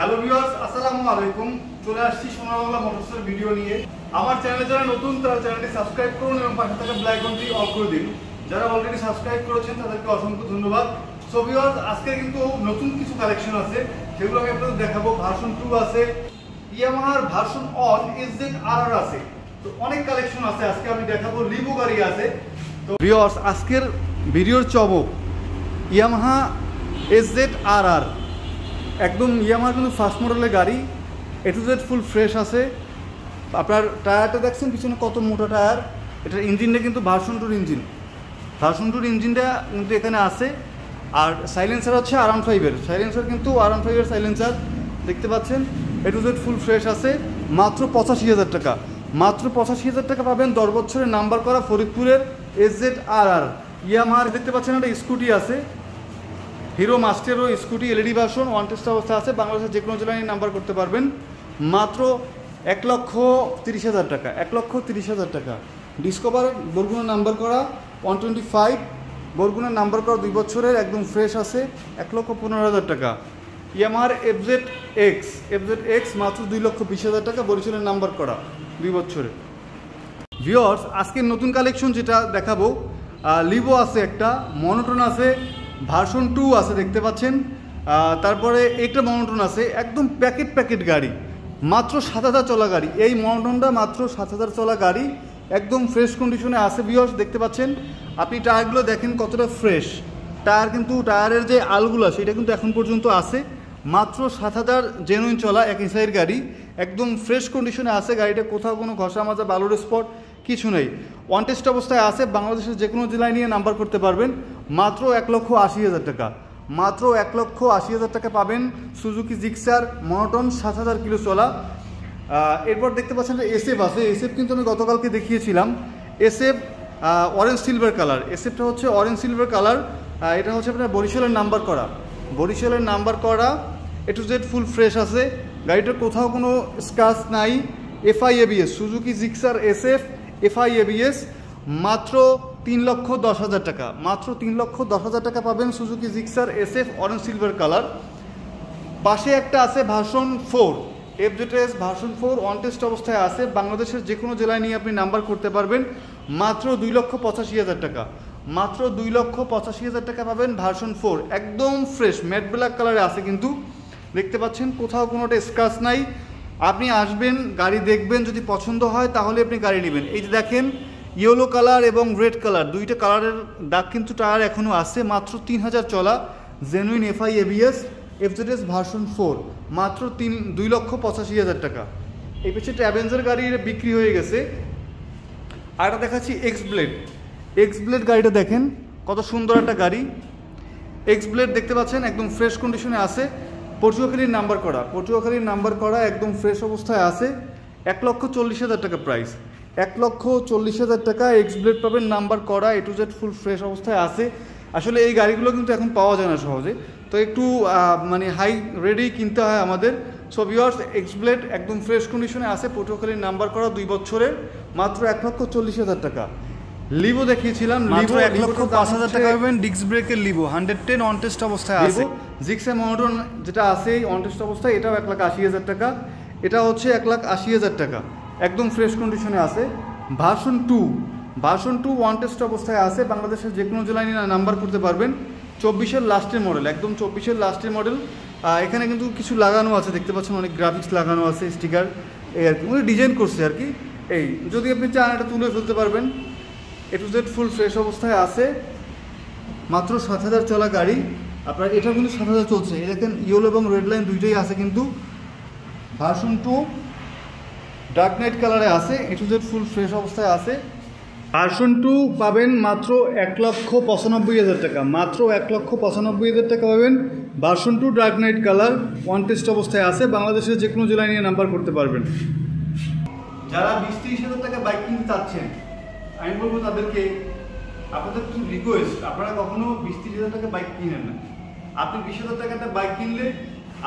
Hello viewers, আসসালামু আলাইকুম। চলে আসছি সোনার বাংলা মোটরসের ভিডিও নিয়ে। আমার চ্যানেলে যারা নতুন তারা চ্যানেলটি সাবস্ক্রাইব করুন এবং পাশে থাকা বেল আইকনটি অল করে দিন। যারা অলরেডি সাবস্ক্রাইব করেছেন তাদেরকে অসংখ্য ধন্যবাদ। সো ভিউয়ার্স, আজকে কিন্তু নতুন কিছু কালেকশন আছে, সেগুলো আমি আপনাদের দেখাবো। ভার্সন 2 আছে, ইয়ামাহার ভার্সন অন SZ-RR আছে, তো অনেক কালেকশন আছে। আজকে আমি দেখাবো লিভো গাড়ি আছে। তো ভিউয়ার্স, আজকের ভিডিওর চমক ইয়ামাহা SZ-RR, একদম ইয়ামাহার কিন্তু ফার্স্ট মডেলের গাড়ি। A to Z full fresh আছে। আপনার টায়ারটা দেখছেন পিছনে কত মোটা টায়ার। এটার ইঞ্জিনটা কিন্তু ভার্সন 2 ইঞ্জিন। ভার্সন 2 ইঞ্জিনটা কিন্তু এখানে আছে। আর সাইলেন্সার হচ্ছে R15-এর সাইলেন্সার, কিন্তু R15-এর সাইলেন্সার দেখতে পাচ্ছেন। A to Z full fresh আছে। মাত্র 85,000 টাকা, মাত্র 85,000 টাকা পাবেন 10 বছরের নাম্বার করা ফরিদপুরের SZ-RR। ইয়ামাহার দেখতে পাচ্ছেন একটা স্কুটি আছে, Hero Maestro scooty, LED version, one test অবস্থা আছে। বাংলাদেশের যে কোনো জেলায় নাম্বার করতে পারবেন। মাত্র 1,30,000 টাকা, 1,30,000 টাকা। ডিসকভার বরগুনা নাম্বার করা 125, বরগুনা নাম্বার করা 2 বছরের, একদম ফ্রেশ আছে। 1,15,000 টাকা। ইয়ামাহার FZ-X মাত্র 2,20,000 টাকা, বরিশালের নাম্বার করা 2 বছরের। ভিউয়ার্স, আজকের নতুন কালেকশন যেটা দেখাবো, লিভো আছে, একটা মনোটন আছে, ভার্সন 2 আছে দেখতে পাচ্ছেন। তারপরে একটা মনোটন আছে, একদম প্যাকেট গাড়ি, মাত্র 7,000 চলা গাড়ি। এই মনোটনটা মাত্র 7,000 চলা গাড়ি, একদম ফ্রেশ কন্ডিশনে আছে। ভিউয়ার্স দেখতে পাচ্ছেন, আপনি টায়ারগুলো দেখেন কতটা ফ্রেশ টায়ার, কিন্তু টায়ারের যে আলগুলো সেটা কিন্তু এখন পর্যন্ত আছে। মাত্র 7,000 জেনুইন চলা এক ইঞ্চাইয়ের গাড়ি, একদম ফ্রেশ কন্ডিশনে আছে গাড়িটা। কোথাও কোনো ঘষা মাজা বালুর স্পট কিছু নেই, ওয়ান টেস্ট অবস্থায় আছে। বাংলাদেশের যে কোনো জেলায় নিয়ে নাম্বার করতে পারবেন। মাত্র 1,80,000 টাকা, মাত্র 1,80,000 টাকা পাবেন সুজুকি জিক্সার মনোটন, 7,000 কিলো চলা। এরপর দেখতে পাচ্ছেন SF আছে। SF কিন্তু আমি গতকালকে দেখিয়েছিলাম। SF অরেঞ্জ সিলভার কালার, SFটা হচ্ছে অরেঞ্জ সিলভার কালার। এটা হচ্ছে আপনার বরিশালের নাম্বার করা, বরিশালের নাম্বার করা। A to Z full fresh আছে, গাড়িটার কোথাও কোনো স্ক্র্যাচ নাই। FI ABS Suzuki Gixxer SF FI ABS, মাত্র 3,10,000 টাকা, মাত্র 3,10,000 টাকা পাবেন Suzuki Gixxer SF orange silver colour. পাশে একটা আছে version 4 FZ-S version 4, one test অবস্থায় আছে। বাংলাদেশের যে কোনো জেলায় নিয়ে আপনি নাম্বার করতে পারবেন। মাত্র 2,85,000 টাকা, মাত্র 2,85,000 টাকা পাবেন ভার্সন 4, একদম ফ্রেশ ম্যাট ব্ল্যাক কালারে আছে। কিন্তু দেখতে পাচ্ছেন কোথাও কোনোটা স্ক্র্যাচ নাই। আপনি আসবেন, গাড়ি দেখবেন, যদি পছন্দ হয় তাহলে আপনি গাড়ি নেবেন। এই যে দেখেন, ইয়েলো কালার এবং রেড কালার, দুইটা কালারের দাগ কিন্তু টায়ার এখনও আছে। মাত্র 3,000 চলা genuine FI ABS FZ-S version 4, মাত্র 2,85,000 টাকা। এই পেছনে অ্যাভেঞ্জার গাড়ি বিক্রি হয়ে গেছে। আর এটা দেখাচ্ছি এক্স ব্লেড গাড়িটা দেখেন কত সুন্দর একটা গাড়ি। এক্স ব্লেড দেখতে পাচ্ছেন, একদম ফ্রেশ কন্ডিশনে আছে। পটুয়াখালীর নাম্বার করা, পটুয়াখালীর নাম্বার করা, একদম ফ্রেশ অবস্থায় আছে। 1,40,000 টাকা প্রাইস, 1,40,000 টাকা এক্স ব্লেড পাবেন নাম্বার করা। A to Z full fresh অবস্থায় আছে। আসলে এই গাড়িগুলো কিন্তু এখন পাওয়া যায় না সহজে, তো একটু মানে হাই রেডি কিনতে হয় আমাদের। সো ভিউয়ার্স, এক্স ব্লেড একদম ফ্রেশ কন্ডিশনে আছে, পটুয়াখালীর নাম্বার করা 2 বছরের, মাত্র 1,40,000 টাকা। লিভো দেখিয়েছিলাম, লিভো 1,05,000 টাকা পাবেন। ডিস্ক ব্রেকের লিভো 110 অন টেস্ট অবস্থায় আছে। জিক্সার মনোটন যেটা আছে অন টেস্ট অবস্থায়, এটাও 1,80,000 টাকা। এটা হচ্ছে 1,80,000 টাকা, একদম ফ্রেশ কন্ডিশনে আছে। ভার্সন 2 ওয়ান টেস্ট অবস্থায় আছে। বাংলাদেশের যে কোনো জেলায় নিয়ে নাম্বার করতে পারবেন। 24-এর লাস্টের মডেল, একদম 24-এর লাস্টের মডেল। এখানে কিন্তু কিছু লাগানো আছে, দেখতে পাচ্ছেন অনেক গ্রাফিক্স লাগানো আছে, স্টিকার, এই আর কি, উনি ডিজাইন করছে আর কি। এই যদি আপনি চান এটা তুলে ফেলতে পারবেন। A to Z full fresh অবস্থায় আছে। মাত্র 7,000 চলা গাড়ি। আপনার এটা কিন্তু 7,000 চলছে। এই দেখেন, ইয়েলো এবং রেড লাইন দুইটাই আছে। কিন্তু ভার্সন 2 ডার্ক নাইট কালারে আছে। A to Z full fresh অবস্থায় আছে। ভার্সন 2 পাবেন মাত্র 1,95,000 টাকা, মাত্র 1,95,000 টাকা পাবেন version 2 dark night colour, one test অবস্থায় আছে। বাংলাদেশের যে কোনো জেলায় নিয়ে নাম্বার করতে পারবেন। যারা 20-30,000 টাকা বাইক কিনতে চাচ্ছেন, আমি বলবো তাদেরকে, আপনাদের কিছু রিকোয়েস্ট, আপনারা কখনো 20-30,000 টাকা বাইক কিনেন না। আপনি 20,000 টাকাতে বাইক কিনলে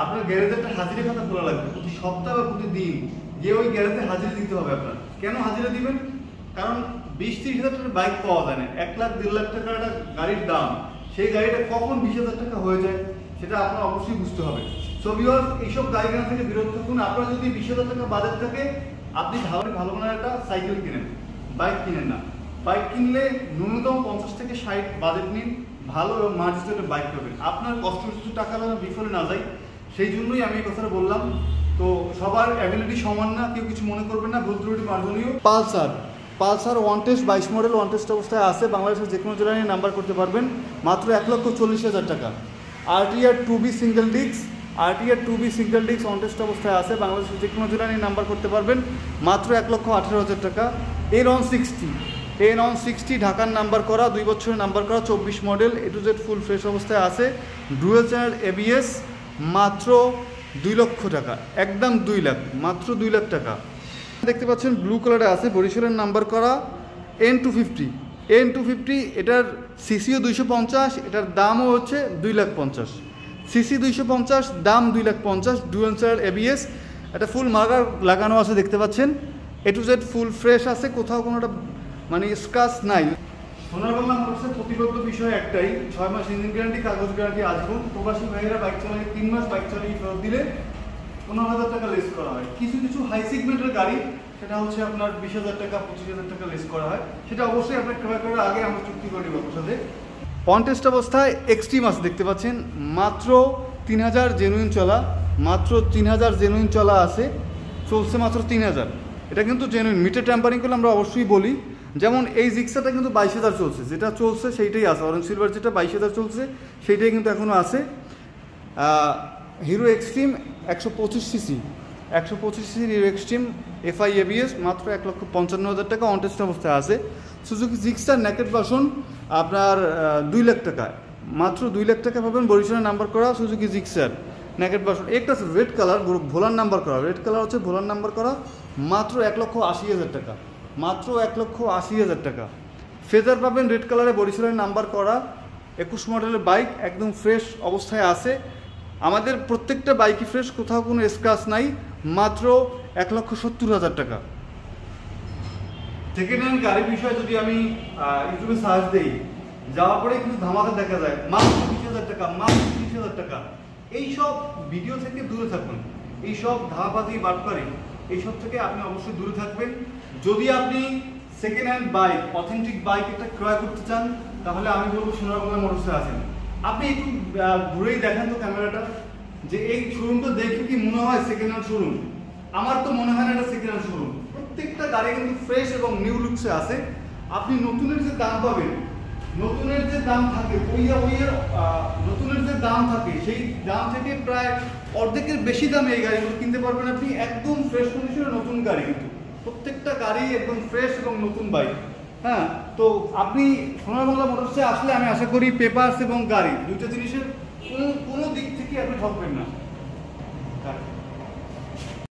আপনার গ্যারেজে একটা হাজিরা খাতা খোলা লাগবে, প্রতি সপ্তাহ বা প্রতিদিন গিয়ে ওই গ্যারেজে হাজিরা দিতে হবে আপনার। কেন হাজিরা দিবেন? কারণ 20-30,000 টাকার বাইক পাওয়া যায় না। 1 লাখ 1.5 লাখ টাকার একটা গাড়ির দাম, সেই গাড়িটা কখন 20,000 টাকা হয়ে যায় সেটা আপনার অবশ্যই বুঝতে হবে। সো ভিউয়ার্স, এইসব গাড়ি কেনা থেকে বিরত থাকুন। আপনার যদি 20,000 টাকা বাজেট থাকে, আপনি ভালো মানের একটা সাইকেল কিনেন, বাইক কিনেন না। বাইক কিনলে ন্যূনতম 50 থেকে 60 বাজেট নিন, ভালো এবং মার্জিত বাইক পাবেন। আপনার কষ্ট কিছু টাকা যেন বিফলে না যায়, সেই জন্যই আমি এই কথাটা বললাম। তো সবার অ্যাবিলিটি সমান না, কেউ কিছু মনে করবেন না, ভুল ত্রুটি মার্জনীয়। Pulsar one test 22 model one test অবস্থায় আছে, বাংলাদেশের যে কোনো জেলায় নাম্বার করতে পারবেন মাত্র 1,40,000 টাকা। RTR 2B single disc one test অবস্থায় আছে, বাংলাদেশের যে কোনো জেলায় নাম্বার করতে পারবেন মাত্র 1,18,000 টাকা। N160 ঢাকার নাম্বার করা, 2 বছরের নাম্বার করা, 24 model, A to Z full fresh অবস্থায় আছে, ডুয়েল চ্যানেল ABS, মাত্র 2 লক্ষ টাকা, একদম 2 লাখ, মাত্র 2 লাখ টাকা। দেখতে পাচ্ছেন ব্লু কালারে আছে, বরিশালের নাম্বার করা, N250, এটার সিসিও 250, এটার দামও হচ্ছে 2,50,000। সিসি 250, দাম 2,50,000, ডুয়েল চ্যানেল ABS, একটা ফুল মার্কার লাগানো আছে দেখতে পাচ্ছেন। A to Z full fresh আছে, কোথাও কোনোটা মানে স্ক্র্যাচ নাই। সোনারবাংলা মোটরসের প্রতিবদ্ধ বিষয় একটাই, 6 মাস ইঞ্জিন গ্যারান্টি, কাগজ গ্যারান্টি আজীবন। প্রবাসী ভাইয়েরা বাইক চালিয়ে 3 মাস বাইক চালিয়ে ফেরত দিলে 15,000 টাকা লেস করা হয়। কিছু হাই সেগমেন্টের গাড়ি, সেটা হচ্ছে আপনার 20,000 টাকা 25,000 টাকা লেস করা হয়। সেটা অবশ্যই আপনার ক্রয় করার আগে আমরা চুক্তি করে নেব আপনার সাথে। অন টেস্ট অবস্থায় এক্সট্রিম আছে দেখতে পাচ্ছেন, মাত্র 3,000 জেনুইন চলা, মাত্র 3,000 জেনুইন চলা আছে, চলছে মাত্র 3,000। এটা কিন্তু জেনুইন, মিটার ট্যাম্পারিং করলে আমরা অবশ্যই বলি। যেমন এই জিক্সাটা কিন্তু 22,000 চলছে, যেটা চলছে সেইটাই আছে, অরেঞ্জ সিলভার যেটা 22,000 চলছে সেইটাই কিন্তু এখনও আছে। Hero Xtreme 125 cc Hero Xtreme FI ABS, মাত্র 1,55,000 টাকা, অন টেস্ট অবস্থায় আছে। সুজুকি জিক্সার নেকেড ভার্সন আপনার 2 লাখ টাকা, মাত্র 2 লাখ টাকা পাবেন, বরিশালের নাম্বার করা সুজুকি জিক্সার নেকেড ভার্সন। একটা রেড কালার, ভোলার নাম্বার করা, রেড কালার হচ্ছে ভোলার নাম্বার করা, মাত্র 1,80,000 টাকা, মাত্র 1,80,000 টাকা। ফেজার পাবেন রেড কালারে, বরিশালের নাম্বার করা, 21 মডেলের বাইক, একদম ফ্রেশ অবস্থায় আছে। আমাদের প্রত্যেকটা বাইকই ফ্রেশ, কোথাও কোনো স্ক্র্যাচ নাই, মাত্র 1,70,000 টাকা। সেকেন্ড হ্যান্ড গাড়ির বিষয়ে যদি আমি ইউটিউবে সার্চ দিই, যাওয়ার পরে কিন্তু ধামাকা দেখা যায়, মাত্র 20,000 টাকা, মাত্র 30,000 টাকা। এইসব ভিডিও থেকে দূরে থাকুন, এইসব ধাপাতি বাটপারি, এইসব থেকে আপনি অবশ্যই দূরে থাকবেন। যদি আপনি second hand bike, authentic bike একটা ক্রয় করতে চান, তাহলে আমি বলবো সোনারবাংলা মোটরসে আছেন। আপনি একটু ঘুরেই দেখেন তো ক্যামেরাটা, যে এই শোরুমটা দেখে কি মনে হয় সেকেন্ড হ্যান্ড শোরুম? আমার তো মনে হয় না এটা সেকেন্ড হ্যান্ড শোরুম। প্রত্যেকটা গাড়ি কিন্তু ফ্রেশ এবং নিউ লুকসে আছে। আপনি নতুনের যে দাম পাবেন, নতুনের যে দাম থাকে, নতুনের যে দাম থাকে, সেই দাম থেকে প্রায় অর্ধেকের বেশি দামে এই গাড়িগুলো কিনতে পারবেন আপনি, একদম ফ্রেশ কন্ডিশনের নতুন গাড়ি। কিন্তু প্রত্যেকটা গাড়ি একদম ফ্রেশ এবং নতুন বাইক। হ্যাঁ, তো আপনি সোনারবাংলা মোটরসে আসলে আমি আশা করি পেপারস এবং গাড়ি দুইটা জিনিসের কোনো দিক থেকে আপনি ঠকবেন না।